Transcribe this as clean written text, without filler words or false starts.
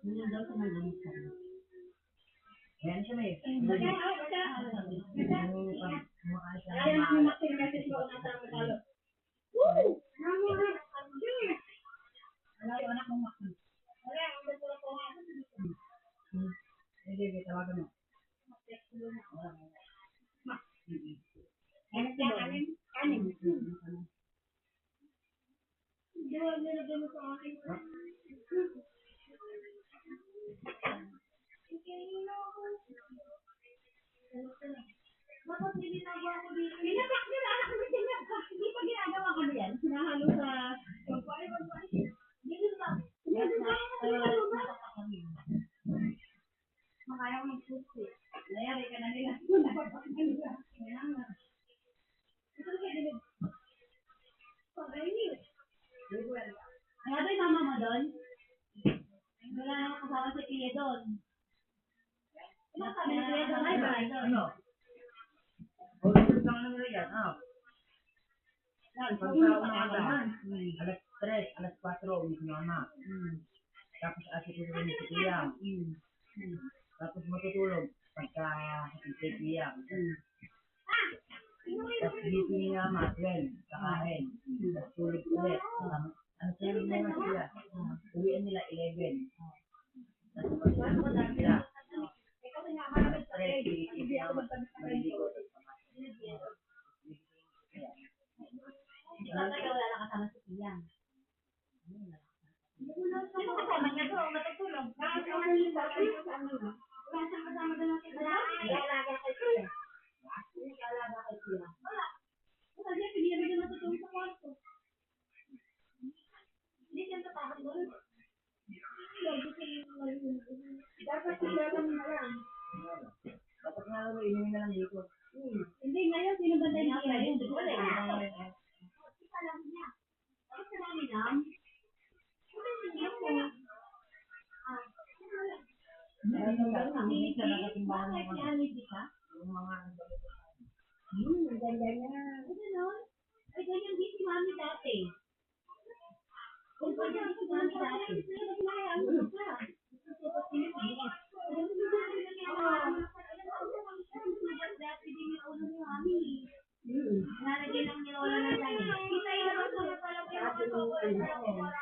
Yun daw sa may lamig sa rin. Yan siya may. Ayaw na yung maksin-message mo na sa mga. Woo! Ayaw anak mong maksin. Ayaw, ang gusto lang po nga. Hindi, tawagan mo. Ano siya? Kanin. Hindi mo nilagay mo sa akin. Bakit hindi ginagawa ko dito? Pinapak nila anak ko pinapak. Hindi pa ginagawa ko yan. Sinahalo sa pagpapay. Dito lang. Dito lang. Makaya ko magsusi. Layari ka na nila. Napapak na nila. Kaya nga. Ito kaya dinig. Pag-ayun. Kaya ba yung mama mo doon? Wala naman kasama si Pia doon. Ano sabi ni Pia doon? Ay, bahay doon. Ano? Huwag lang ano nila yan. Pagka umaga. Alas 3, alas 4, uwi si mama. Tapos asik ko rin si Pia. Tapos matutulog pagka si Pia. Tapos dito niya mama, 12, kakain. Tapos tulog ulit. Ano sa'yo na naman sila? Uwian nila 11. Tapos matutulog sila. Alas 3, Pia, maliliko. Wala na kasama si Pia. Sino kasama niya doon? Matutulog. Wala siyang kasama doon natin. Wala alaga kay Pia. Alaga kay Pia. Wala siya, pinili niya matutulog sa kwarto. Hindi siya tatakot doon. Dapat sila lang na lang. Dapat nga lang, inumin na lang dito. Hindi, ngayon, sino ba tayo ngayon? Wala eh. Kita lang niya. Bakit ka namin lang? Wala siya po. Hindi ka nakatimbangan ng mga. Yung mga ang ganda niya. Ay, ganyan din si Mami dati. Kung pa niya si Mami dati. Dati din yung ulo ni Mami. Nalagyan lang ni Lola ng dami. Kita yung naman sa talaga yung mga